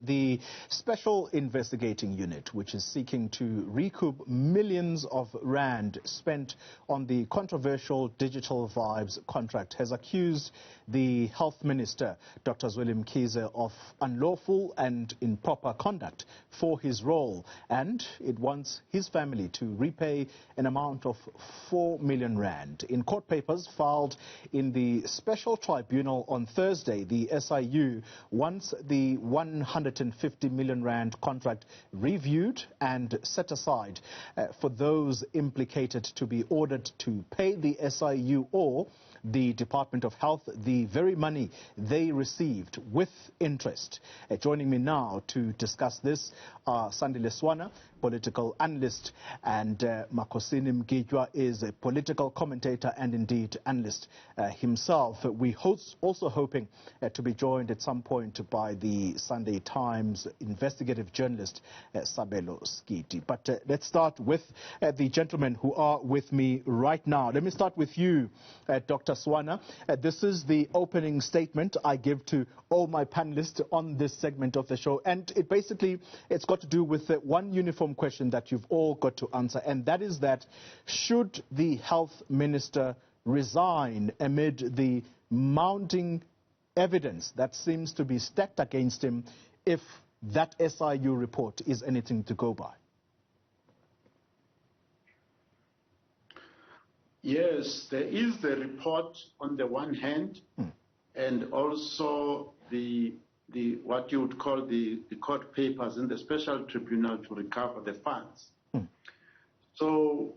The Special Investigating Unit, which is seeking to recoup millions of rand spent on the controversial Digital Vibes contract, has accused the Health Minister, Dr. Zweli Mkhize, of unlawful and improper conduct for his role, and it wants his family to repay an amount of 4 million rand. In court papers filed in the Special Tribunal on Thursday, the SIU wants the 150 million rand contract reviewed and set aside for those implicated to be ordered to pay the SIU or the Department of Health the very money they received with interest. Joining me now to discuss this are Zweli Mkhize, political analyst, and Makgo Sunim is a political commentator and indeed analyst himself. We also hoping to be joined at some point by the Sunday Times investigative journalist Sabelo Skiti. But let's start with the gentlemen who are with me right now. Let me start with you, Dr. Swana. This is the opening statement I give to all my panelists on this segment of the show, and it's got to do with one uniform question that you've all got to answer, and that is that should the health minister resign amid the mounting evidence that seems to be stacked against him if that SIU report is anything to go by? Yes, there is the report on the one hand, and also the what you would call the court papers in the special tribunal to recover the funds. So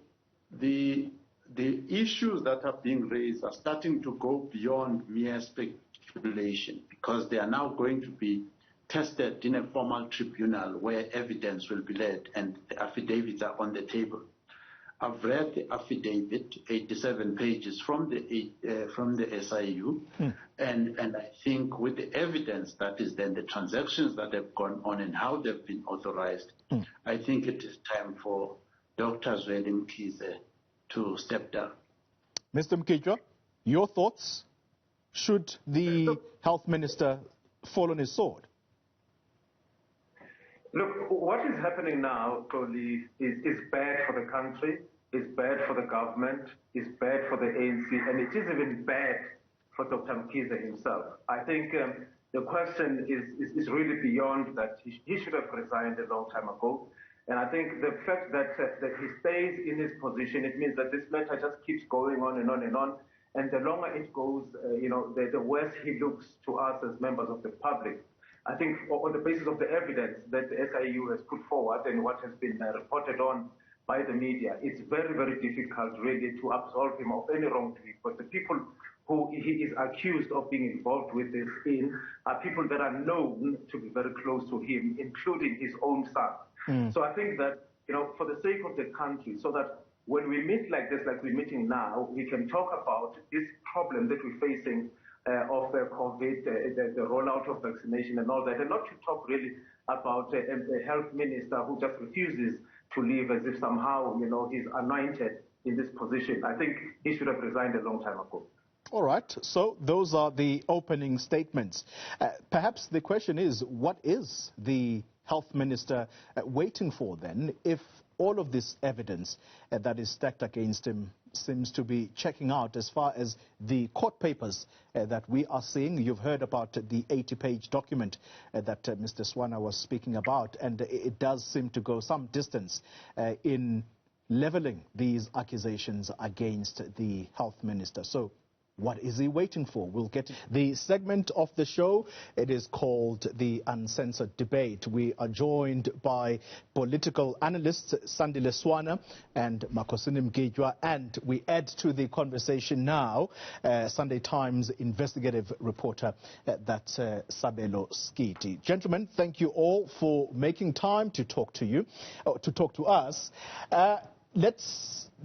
the issues that are being raised are starting to go beyond mere speculation, because they are now going to be tested in a formal tribunal where evidence will be led and the affidavits are on the table. I've read the affidavit, 87 pages from the SIU, and I think with the evidence that is then the transactions that have gone on and how they've been authorized, I think it is time for Dr. Zweli Mkhize to step down. Mr. Mkhize, your thoughts? Should the health minister fall on his sword? Look, what is happening now, Toli, is bad for the country, is bad for the government, is bad for the ANC, and it is even bad for Dr. Mkhize himself. I think the question is really beyond that. He should have resigned a long time ago. And I think the fact that he stays in his position, it means that this matter just keeps going on and on and on. And the longer it goes, the worse he looks to us as members of the public. I think on the basis of the evidence that the SIU has put forward and what has been reported on by the media, it's very, very difficult really to absolve him of any wrongdoing. But the people who he is accused of being involved with this are people that are known to be very close to him, including his own son. So I think that, for the sake of the country, so that when we meet like this, like we're meeting now, we can talk about this problem that we're facing of COVID, the rollout of vaccination and all that, and not to talk really about a health minister who just refuses to leave as if somehow, he's anointed in this position. I think he should have resigned a long time ago. All right, so those are the opening statements. Perhaps the question is, what is the health minister waiting for then, if all of this evidence that is stacked against him seems to be checking out as far as the court papers that we are seeing? You've heard about the 80-page document that Mr. Swana was speaking about, and it does seem to go some distance in leveling these accusations against the health minister. So what is he waiting for? We'll get the segment of the show. It is called The Uncensored Debate. We are joined by political analysts Zweli Mkhize and Makgo Sunim, and we add to the conversation now Sunday Times investigative reporter that's Sabelo Skiti. Gentlemen, thank you all for making time to talk to us.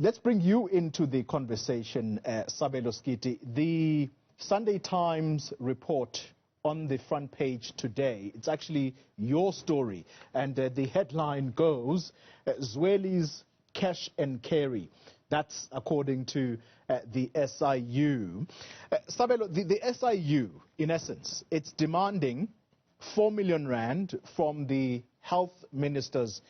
Let's bring you into the conversation, Sabelo Skiti. The Sunday Times report on the front page today, it's actually your story, and the headline goes, Zweli's cash and carry. That's according to the SIU. Sabelo, the SIU, in essence, it's demanding 4 million rand from the health minister's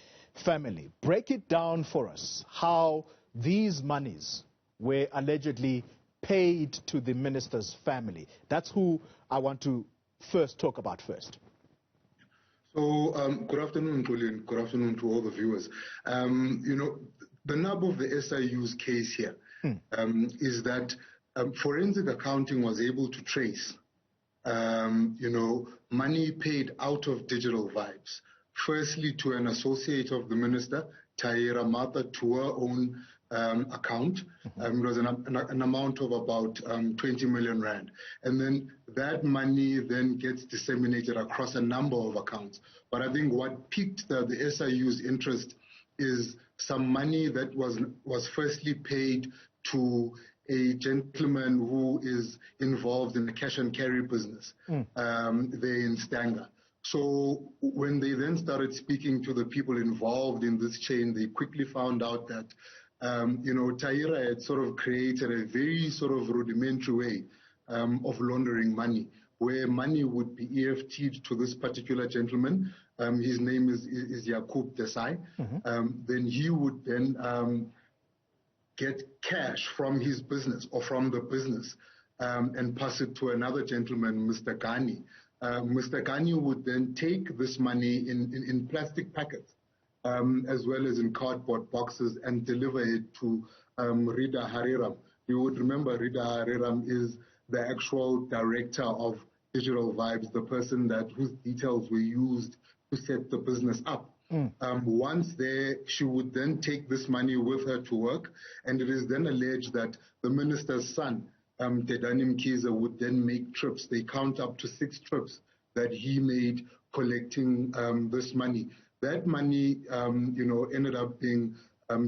family. Break it down for us how these monies were allegedly paid to the minister's family. That's who I want to first talk about first. So, good afternoon, Colin. Good afternoon to all the viewers. You know, the nub of the SIU's case here is that forensic accounting was able to trace, you know, money paid out of Digital Vibes. Firstly, to an associate of the minister, Taira Martha, to her own account. It was an amount of about 20 million rand. And then that money then gets disseminated across a number of accounts. But I think what piqued the SIU's interest is some money that was firstly paid to a gentleman who is involved in the cash and carry business there in Stanger. So when they then started speaking to the people involved in this chain, they quickly found out that you know, Taira had sort of created a very sort of rudimentary way of laundering money, where money would be EFT'd to this particular gentleman. His name is Yakub Desai. Then he would then get cash from his business or from the business and pass it to another gentleman, Mr. Ghani. Mr. Ghani would then take this money in plastic packets as well as in cardboard boxes and deliver it to Rida Hariram. You would remember Rida Hariram is the actual director of Digital Vibes, the person whose details were used to set the business up. Once there, she would then take this money with her to work, and it is then alleged that the minister's son, Zweli Mkhize, would then make trips. They count up to 6 trips that he made collecting this money. That money, you know, ended up being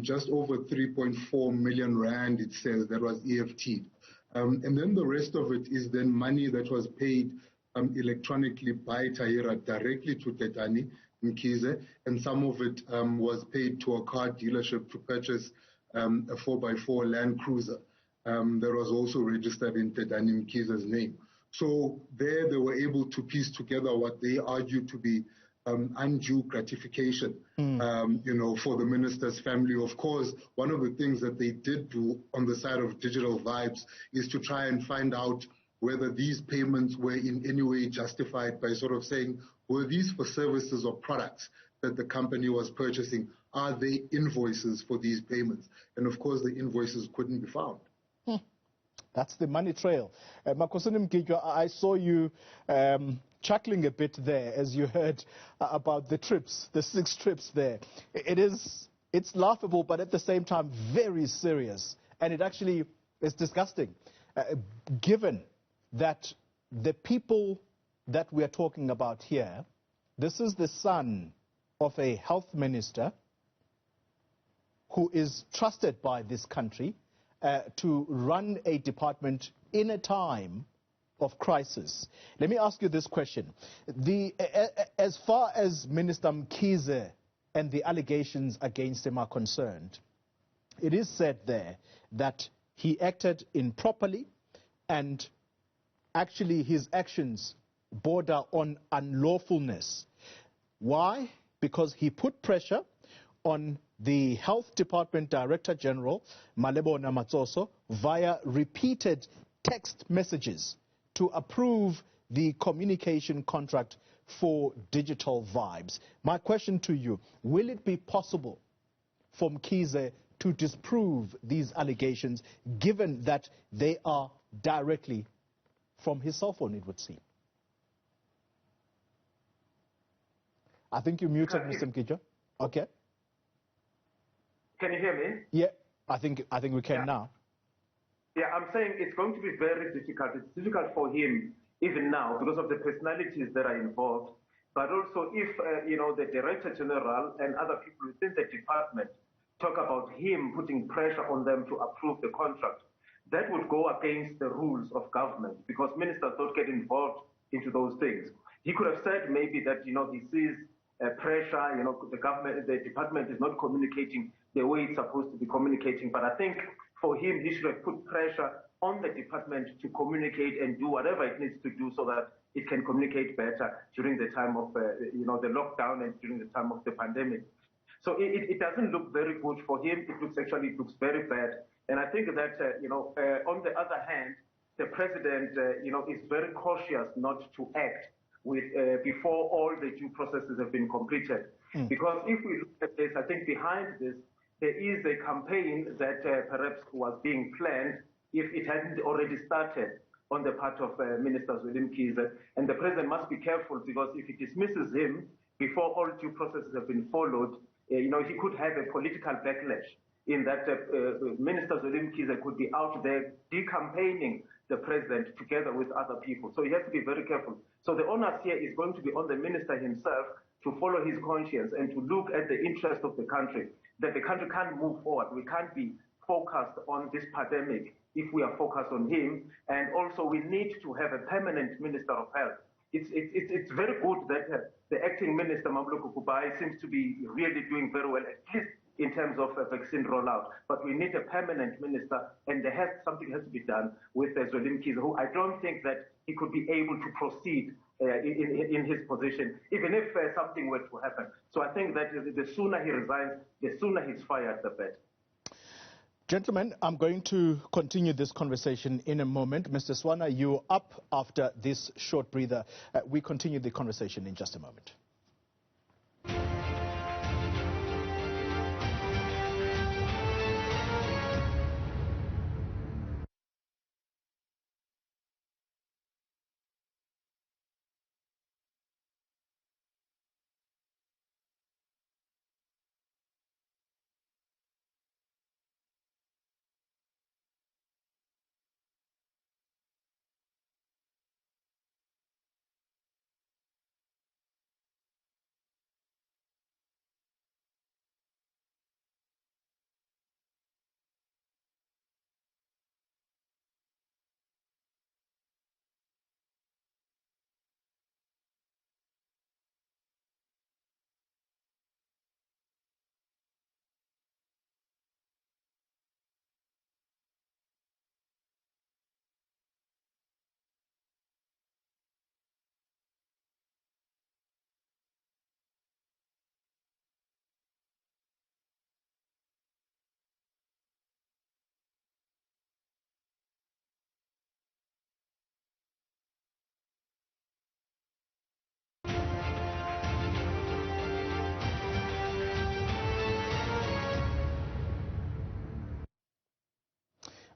just over 3.4 million rand, it says, that was EFT'd. And then the rest of it is then money that was paid electronically by Taira directly to Zweli Mkhize, and some of it was paid to a car dealership to purchase a 4x4 Land Cruiser that was also registered in Zweli Mkhize's name. So there they were able to piece together what they argued to be undue gratification, you know, for the minister's family. Of course, one of the things that they did do on the side of Digital Vibes is to try and find out whether these payments were in any way justified by sort of saying, were these for services or products that the company was purchasing? Are they invoices for these payments? And of course, the invoices couldn't be found. That's the money trail. Makgo Sunim, I saw you chuckling a bit there as you heard about the trips, the 6 trips there. It's laughable, but at the same time, very serious. And it actually is disgusting, given that the people that we are talking about here, this is the son of a health minister who is trusted by this country to run a department in a time of crisis. Let me ask you this question. As far as Minister Mkhize and the allegations against him are concerned, it is said there that he acted improperly, and actually his actions border on unlawfulness. Why? Because he put pressure on the Health Department Director General, Malebona Matsoso, via repeated text messages to approve the communication contract for Digital Vibes. My question to you, will it be possible for Mkhize to disprove these allegations, given that they are directly from his cell phone, it would seem? I think you muted, Mr. Mkhize. Okay. Can you hear me? Yeah, I think we can now. Yeah, I'm saying it's going to be very difficult. It's difficult for him even now because of the personalities that are involved. But also if, you know, the Director General and other people within the department talk about him putting pressure on them to approve the contract, that would go against the rules of government because ministers don't get involved into those things. He could have said maybe that, you know, he sees pressure, you know, the department is not communicating the way it's supposed to be communicating. But I think for him, he should have put pressure on the department to communicate and do whatever it needs to do so that it can communicate better during the time of the lockdown and during the time of the pandemic. So it doesn't look very good for him. It looks very bad. And I think that on the other hand, the president is very cautious not to act before all the due processes have been completed. Because if we look at this, I think behind this there is a campaign that perhaps was being planned if it hadn't already started on the part of Minister Zweli Mkhize. And the president must be careful, because if he dismisses him before all due processes have been followed, he could have a political backlash in that Minister Zweli Mkhize could be out there decampaigning the president together with other people. So he has to be very careful. So the onus here is going to be on the minister himself to follow his conscience and to look at the interest of the country, that the country can't move forward. We can't be focused on this pandemic if we are focused on him. And also we need to have a permanent Minister of Health. It's very good that the acting minister, Makgo Sunim, seems to be really doing very well, at least in terms of vaccine rollout. But we need a permanent minister, and something has to be done with Zweli Mkhize, who I don't think that he could be able to proceed in his position, even if something were to happen. So I think that the sooner he resigns, the sooner he's fired, the better. Gentlemen, I'm going to continue this conversation in a moment. Mr. Swana, you're up after this short breather. We continue the conversation in just a moment.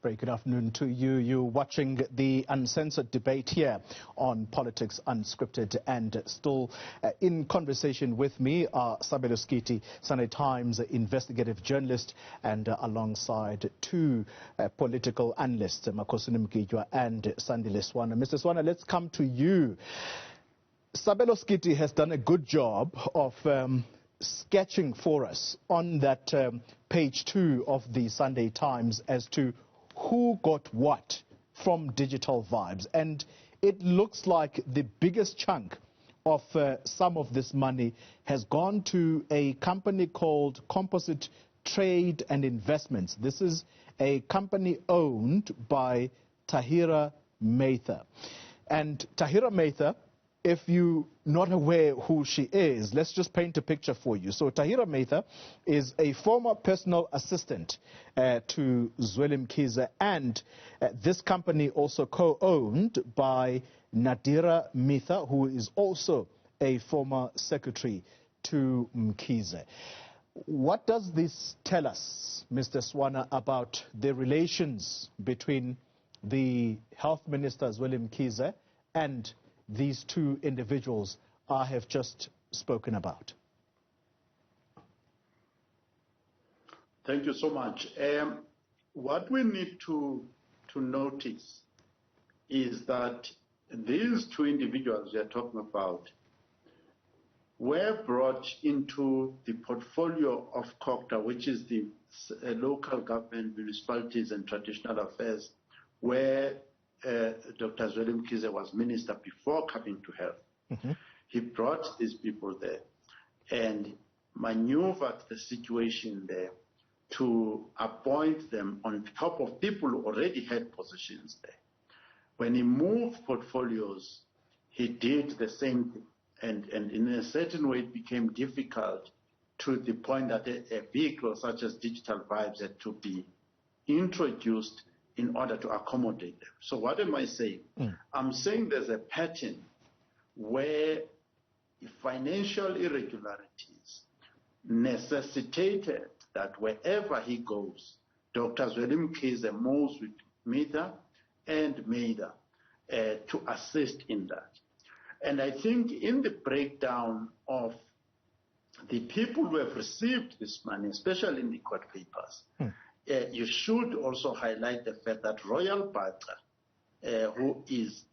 Very good afternoon to you. You're watching the uncensored debate here on Politics Unscripted, and still in conversation with me are Zweli Mkhize, Sunday Times investigative journalist, and alongside two political analysts, Makgo Sunim and Zweli Swana. Mr. Swana, let's come to you. Zweli Mkhize has done a good job of sketching for us on that page 2 of the Sunday Times as to who got what from Digital Vibes. And it looks like the biggest chunk of some of this money has gone to a company called Composite Trade and Investments. This is a company owned by Tahira Mather. And Tahira Mather, if you're not aware who she is, let's just paint a picture for you. So Tahira Mather is a former personal assistant to Zweli Mkhize, and this company also co-owned by Nadira Mitha, who is also a former secretary to Mkhize. What does this tell us, Mr. Swana, about the relations between the health minister, Zweli Mkhize, and these two individuals I have just spoken about? Thank you so much. What we need to notice is that these two individuals we are talking about were brought into the portfolio of COGTA, which is the local government, municipalities and traditional affairs, where Dr. Zweli Mkhize was minister before coming to health. Mm-hmm. He brought these people there and maneuvered the situation there to appoint them on top of people who already had positions there. When he moved portfolios, he did the same thing. And in a certain way, it became difficult to the point that a vehicle such as Digital Vibes had to be introduced in order to accommodate them. So what am I saying? I'm saying there's a pattern where financial irregularities necessitated that wherever he goes, Dr. Zweli Mkhize moves with Mitha and Maida to assist in that. And I think in the breakdown of the people who have received this money, especially in the court papers, you should also highlight the fact that Royal Batra,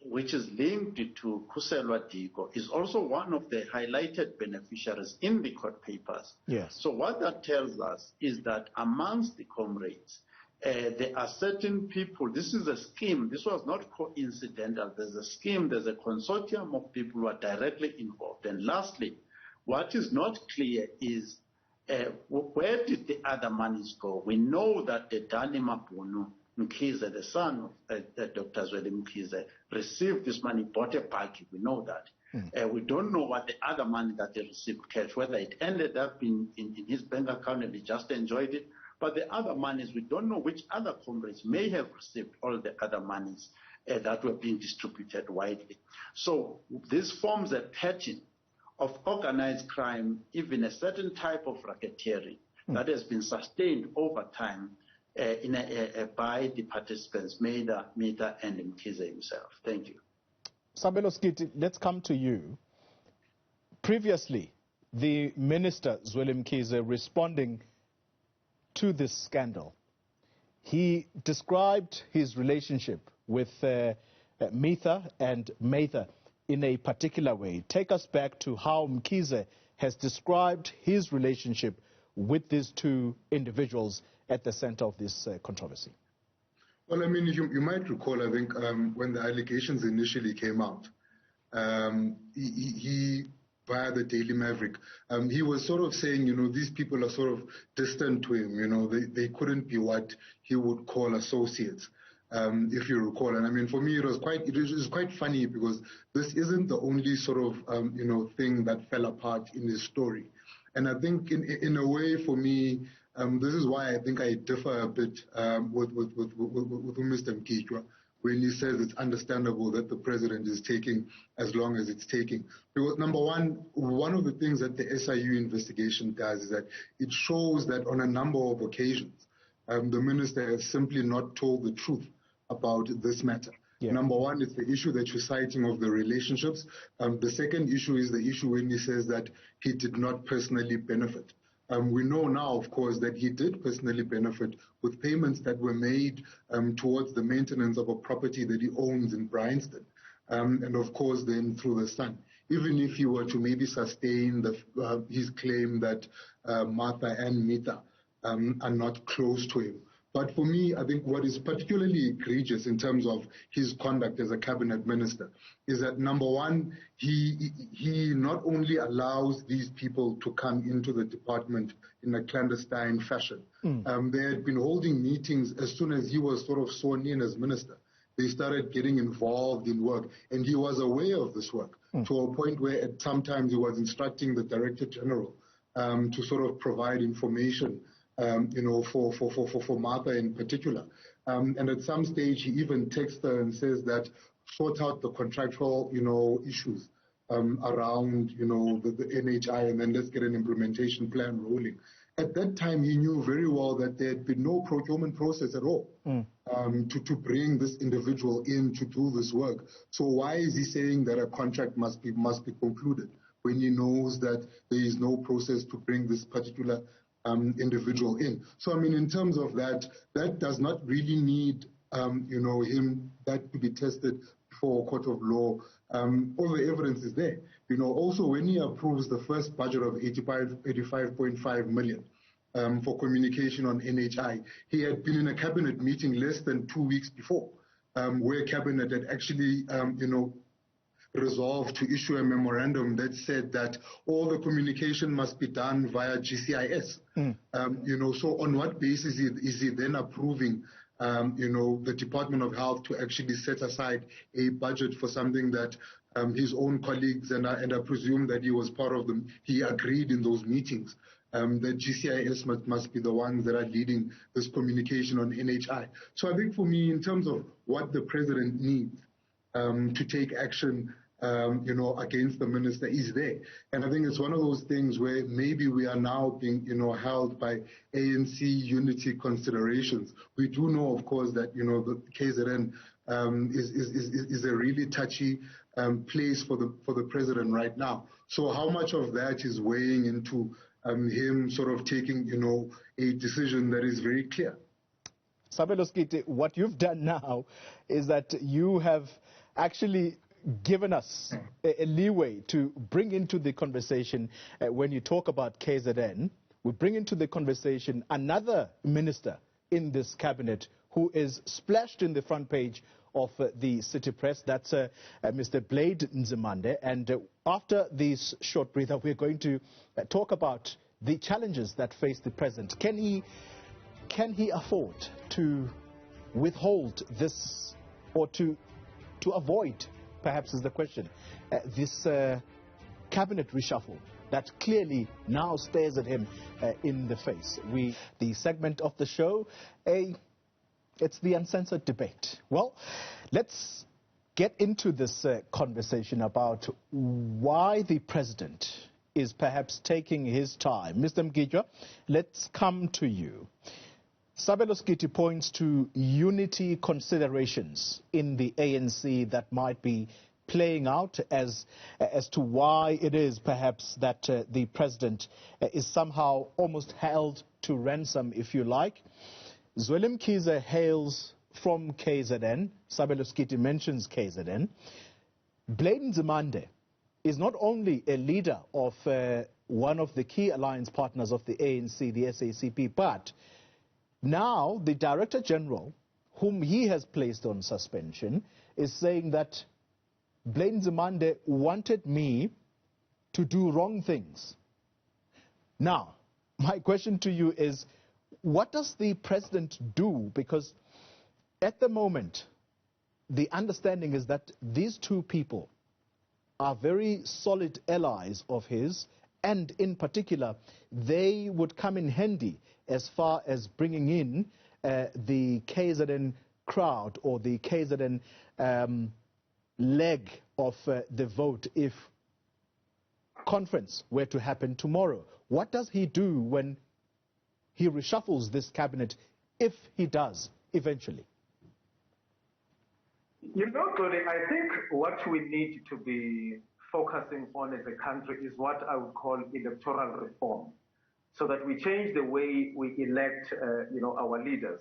which is linked to Kuselwa Diko, is also one of the highlighted beneficiaries in the court papers. Yes. So what that tells us is that amongst the comrades, there are certain people. This is a scheme. This was not coincidental. There's a scheme. There's a consortium of people who are directly involved. And lastly, what is not clear is where did the other monies go? We know that the Dani Mabunu Mkhize, the son of Dr. Zweli Mkhize, received this money, bought a buggy. We know that. We don't know what the other money that they received cash, whether it ended up in his bank account and he just enjoyed it. But the other monies, we don't know which other comrades may have received all the other monies that were being distributed widely. So this forms a pattern of organized crime, even a certain type of racketeering that has been sustained over time by the participants, Maida, Mitha, and Mkhize himself. Thank you. Sabelo Skiti, let's come to you. Previously, the minister, Zweli Mkhize, responding to this scandal, he described his relationship with Mitha and Maida in a particular way. Take us back to how Mkhize has described his relationship with these two individuals at the center of this controversy. Well, I mean, you might recall, I think, when the allegations initially came out, he via the Daily Maverick, he was sort of saying, you know, these people are sort of distant to him, you know, they couldn't be what he would call associates, if you recall. And I mean, for me, it was quite funny because this isn't the only sort of, you know, thing that fell apart in his story. And I think in a way, for me, this is why I think I differ a bit with Mr. Mkhize when he says it's understandable that the president is taking as long as it's taking. Because number one of the things that the SIU investigation does is that it shows that on a number of occasions, the minister has simply not told the truth about this matter. Yeah. Number one, it's the issue that you're citing of the relationships. The second issue is the issue when he says that he did not personally benefit. We know now, of course, that he did personally benefit with payments that were made towards the maintenance of a property that he owns in Bryanston, and of course then through the son. Even if he were to maybe sustain his claim that Martha and Mitha are not close to him. But for me, I think what is particularly egregious in terms of his conduct as a cabinet minister is that, number one, he not only allows these people to come into the department in a clandestine fashion. They had been holding meetings as soon as he was sort of sworn in as minister. They started getting involved in work, and he was aware of this work to a point where at sometimes he was instructing the Director General to sort of provide information you know, for Martha in particular. And at some stage, he even texts her and says that sort out the contractual, you know, issues around, you know, the NHI, and then let's get an implementation plan rolling. At that time, he knew very well that there had been no procurement process at all to bring this individual in to do this work. So why is he saying that a contract must be concluded when he knows that there is no process to bring this particular individual in? So, I mean, in terms of that does not really need, you know, that to be tested before a court of law. All the evidence is there. You know, also when he approves the first budget of 85.5 million for communication on NHI, he had been in a cabinet meeting less than 2 weeks before, where cabinet had actually, you know, resolved to issue a memorandum that said that all the communication must be done via GCIS. So on what basis is he then approving the Department of Health to actually set aside a budget for something that his own colleagues, and I presume that he was part of them, he agreed in those meetings that GCIS must be the ones that are leading this communication on NHI. So I think for me, in terms of what the president needs to take action against the minister is there. And I think it's one of those things where maybe we are now being, held by ANC unity considerations. We do know, of course, that, the KZN is a really touchy place for the president right now. So how much of that is weighing into him sort of taking, a decision that is very clear? Sabelo Skiti, what you've done now is that you have actually given us a leeway to bring into the conversation, when you talk about KZN, we bring into the conversation another minister in this cabinet who is splashed in the front page of the City Press. That's Mr. Blade Nzimande. And after this short breather, we're going to talk about the challenges that face the president. Can he afford to withhold this, or to avoid, perhaps is the question, this cabinet reshuffle that clearly now stares at him in the face? The segment of the show, it's the uncensored debate. Well, let's get into this conversation about why the president is perhaps taking his time. Mr. Mkhize, let's come to you. Sabelo Skiti points to unity considerations in the ANC that might be playing out as to why it is perhaps that the president is somehow almost held to ransom, if you like. Zweli Mkhize hails from KZN. Sabelo Skiti mentions KZN. Blade Nzimande is not only a leader of one of the key alliance partners of the ANC, the SACP, but now the Director General, whom he has placed on suspension, is saying that Blade Nzimande wanted me to do wrong things. Now, my question to you is, what does the president do? Because at the moment, the understanding is that these two people are very solid allies of his, and in particular, they would come in handy as far as bringing in the KZN crowd, or the KZN leg of the vote, if conference were to happen tomorrow. What does he do when he reshuffles this cabinet, if he does eventually? Tony, I think what we need to be focusing on as a country is what I would call electoral reform, so that we change the way we elect, our leaders.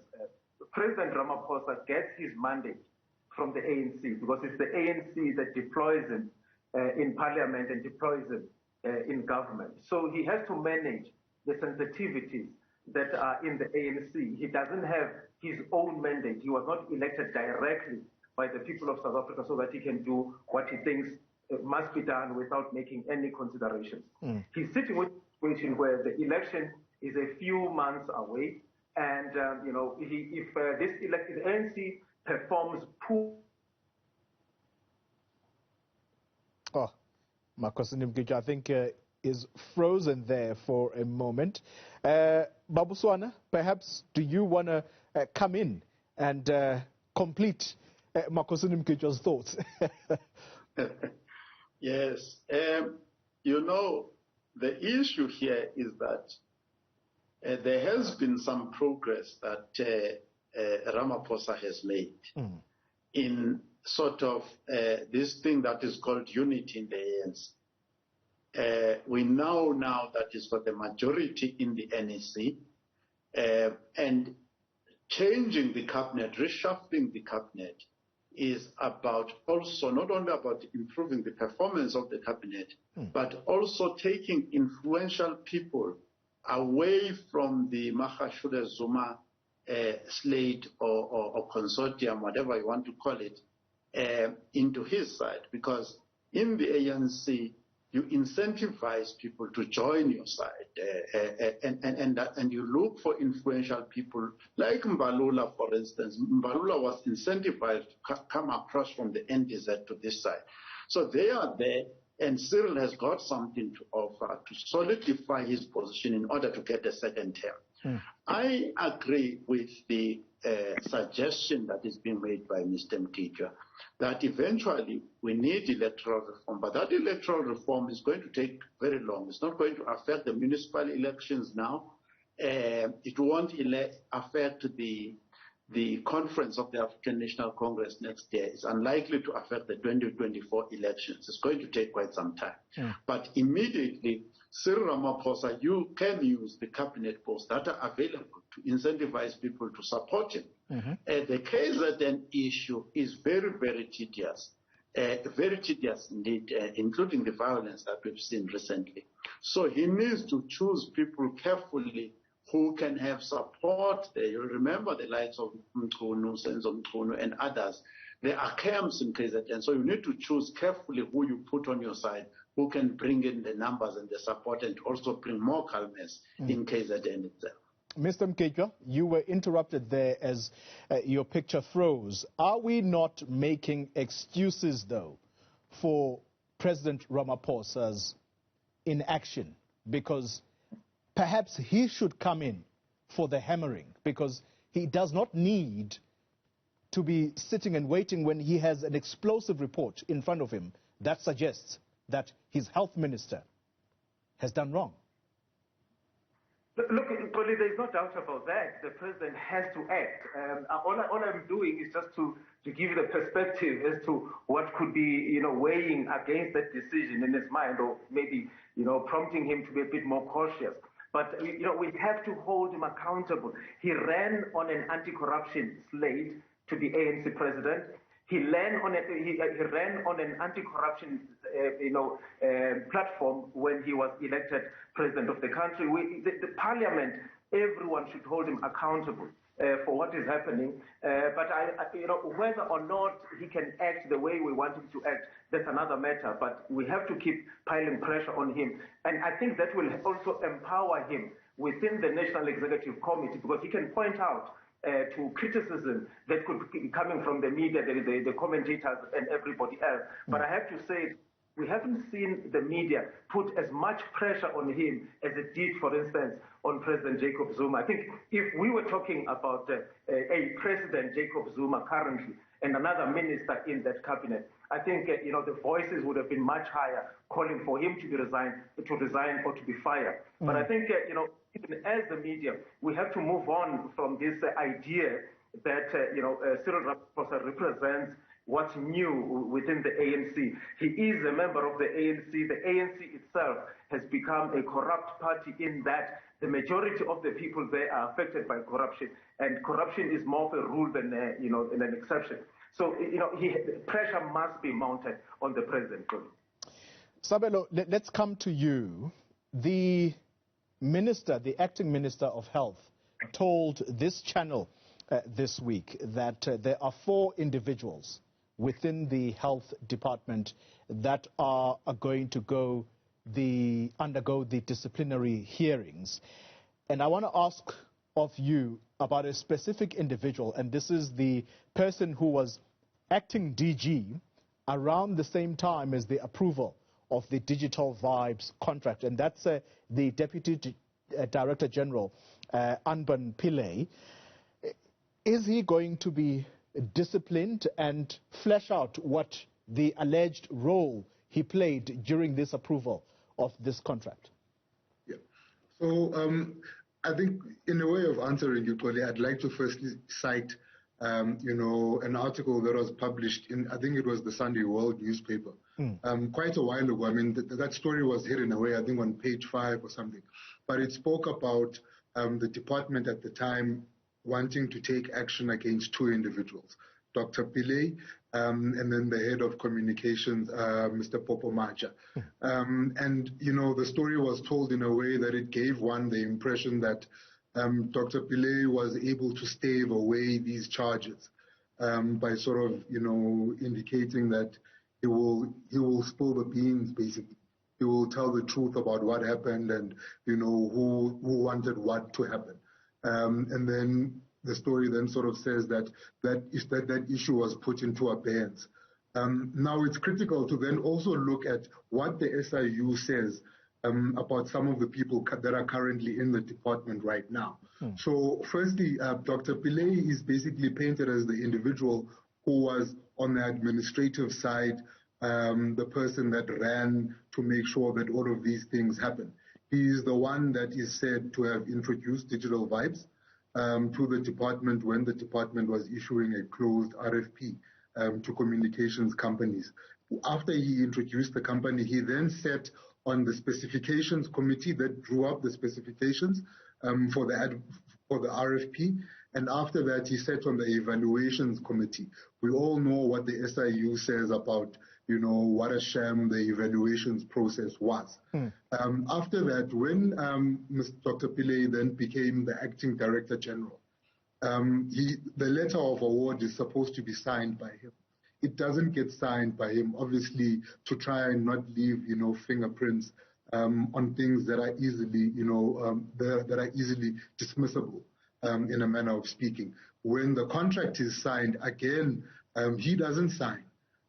President Ramaphosa gets his mandate from the ANC, because it's the ANC that deploys him in parliament and deploys him in government. So he has to manage the sensitivities that are in the ANC. He doesn't have his own mandate. He was not elected directly by the people of South Africa so that he can do what he thinks must be done without making any considerations. He's sitting with a situation where the election is a few months away, and if the ANC performs poor. Makgo Sunim, I think is frozen there for a moment. Babuswana, perhaps do you want to come in and complete Makgo Sunim's thoughts? Yes. The issue here is that there has been some progress that Ramaphosa has made in sort of this thing that is called unity in the ANC. We know now that it's got the majority in the NEC, and changing the cabinet, reshuffling the cabinet, is about also not only about improving the performance of the cabinet, but also taking influential people away from the Mahashuda Zuma slate or consortium, whatever you want to call it, into his side. Because in the ANC, you incentivize people to join your side, and you look for influential people like Mbalula, for instance. Mbalula was incentivized to come across from the NDZ to this side. So they are there, and Cyril has got something to offer to solidify his position in order to get a second term. I agree with the suggestion that is being made by Mr. Mkhize that eventually we need electoral reform, but that electoral reform is going to take very long. It's not going to affect the municipal elections now. It won't affect the conference of the African National Congress next year. It's unlikely to affect the 2024 elections. It's going to take quite some time. But immediately, Cyril Ramaphosa, you can use the cabinet posts that are available to incentivize people to support him. The KZN issue is very, very tedious indeed, including the violence that we've seen recently. So he needs to choose people carefully who can have support there. You'll remember the likes of Mkhunu, Senzo Mkhunu, and others. There are camps in KZN, so you need to choose carefully who you put on your side, who can bring in the numbers and the support and also bring more calmness in KZN itself. Mr. Mkhize, you were interrupted there as your picture froze. Are we not making excuses, though, for President Ramaphosa's inaction? Because perhaps he should come in for the hammering, because he does not need to be sitting and waiting when he has an explosive report in front of him that suggests that his health minister has done wrong. Look, there's no doubt about that. The president has to act. All I'm doing is just to give you the perspective as to what could be, weighing against that decision in his mind, or maybe, prompting him to be a bit more cautious. But, we have to hold him accountable. He ran on an anti-corruption slate to be ANC president. He ran on an anti-corruption, platform when he was elected president of the country. The parliament, everyone should hold him accountable for what is happening. But whether or not he can act the way we want him to act, that's another matter. But we have to keep piling pressure on him, and I think that will also empower him within the National Executive Committee, because he can point out to criticism that could be coming from the media, the commentators and everybody else. But I have to say, we haven't seen the media put as much pressure on him as it did, for instance, on President Jacob Zuma. I think if we were talking about a President Jacob Zuma currently and another minister in that cabinet, I think the voices would have been much higher, calling for him to resign or to be fired. But I think even as the media, we have to move on from this idea that Cyril Ramaphosa represents what's new within the ANC. He is a member of the ANC. The ANC itself has become a corrupt party in that the majority of the people there are affected by corruption, and corruption is more of a rule than an exception. So pressure must be mounted on the president. Sabelo, let's come to you. The acting minister of health, told this channel this week that there are 4 individuals within the health department that are going to undergo the disciplinary hearings. And I want to ask of you about a specific individual, and this is the person who was acting DG around the same time as the approval of the Digital Vibes contract, and that's the Deputy Director General, Anban Pillay. Is he going to be disciplined and flesh out what the alleged role he played during this approval of this contract? Yeah. So I think in a way of answering you, Kole, I'd like to firstly cite an article that was published in, I think it was the Sunday World newspaper, quite a while ago. I mean, that story was hidden away, I think on page 5 or something. But it spoke about the department at the time wanting to take action against 2 individuals, Dr. Pillay, and then the head of communications, Mr. Popo Maja. And, the story was told in a way that it gave one the impression that Dr. Pillay was able to stave away these charges by sort of, indicating that he will spill the beans, basically. He will tell the truth about what happened and, who wanted what to happen. And then the story then sort of says that issue was put into abeyance. Now it's critical to then also look at what the SIU says about some of the people that are currently in the department right now. So firstly, Dr. Pillay is basically painted as the individual who was on the administrative side, the person that ran to make sure that all of these things happen. He is the one that is said to have introduced digital vibes to the department when the department was issuing a closed RFP to communications companies. After he introduced the company, he then sat on the specifications committee that drew up the specifications for the RFP. And after that, he sat on the evaluations committee. We all know what the SIU says about, what a sham the evaluations process was. After that, when Dr. Pillay then became the acting director general, the letter of award is supposed to be signed by him. It doesn't get signed by him, obviously, to try and not leave, fingerprints on things that are easily, that are easily dismissible, in a manner of speaking. When the contract is signed, again, he doesn't sign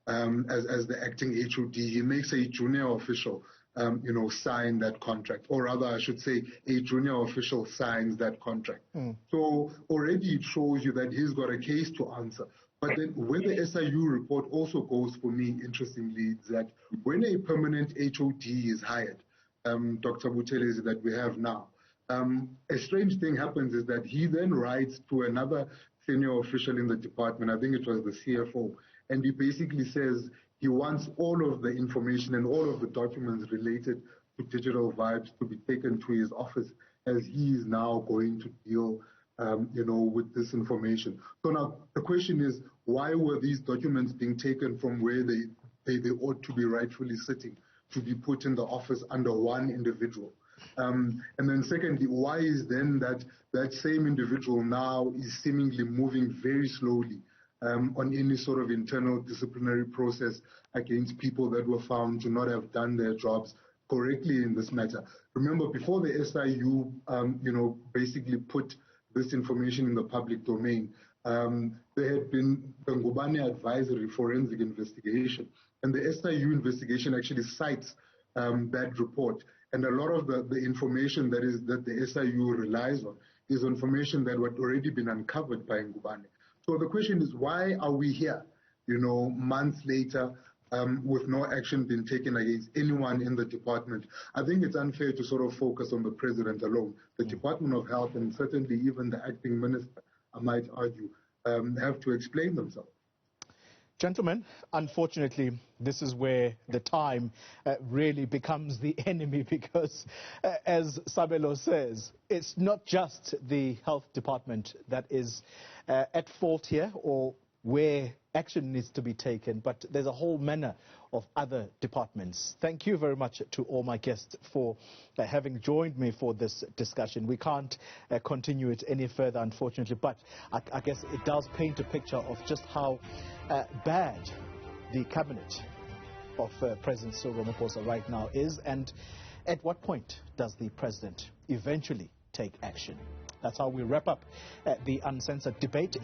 as the acting HOD. He makes a junior official, sign that contract, or rather, I should say, a junior official signs that contract. So already it shows you that he's got a case to answer. But then where the SIU report also goes for me, interestingly, is that when a permanent HOD is hired, Dr. Buthelezi that we have now, a strange thing happens is that he then writes to another senior official in the department, I think it was the CFO, and he basically says he wants all of the information and all of the documents related to digital vibes to be taken to his office, as he is now going to deal with this information. So now the question is, why were these documents being taken from where they ought to be rightfully sitting to be put in the office under one individual? And then secondly, why is then that same individual now is seemingly moving very slowly on any sort of internal disciplinary process against people that were found to not have done their jobs correctly in this matter? Remember, before the SIU, basically put this information in the public domain, there had been the Ngubane Advisory Forensic Investigation, and the SIU investigation actually cites that report. And a lot of the information that the SIU relies on is information that had already been uncovered by Ngubane. So the question is, why are we here, months later, with no action being taken against anyone in the department? I think it's unfair to sort of focus on the president alone. The Department of Health and certainly even the acting minister, I might argue, have to explain themselves. Gentlemen, unfortunately, this is where the time really becomes the enemy, because as Sabelo says, it's not just the health department that is at fault here or where action needs to be taken, but there's a whole manner of other departments. Thank you very much to all my guests for having joined me for this discussion. We can't continue it any further, unfortunately, but I guess it does paint a picture of just how bad the cabinet of President Cyril Ramaphosa right now is, and at what point does the president eventually take action? That's how we wrap up the uncensored debate.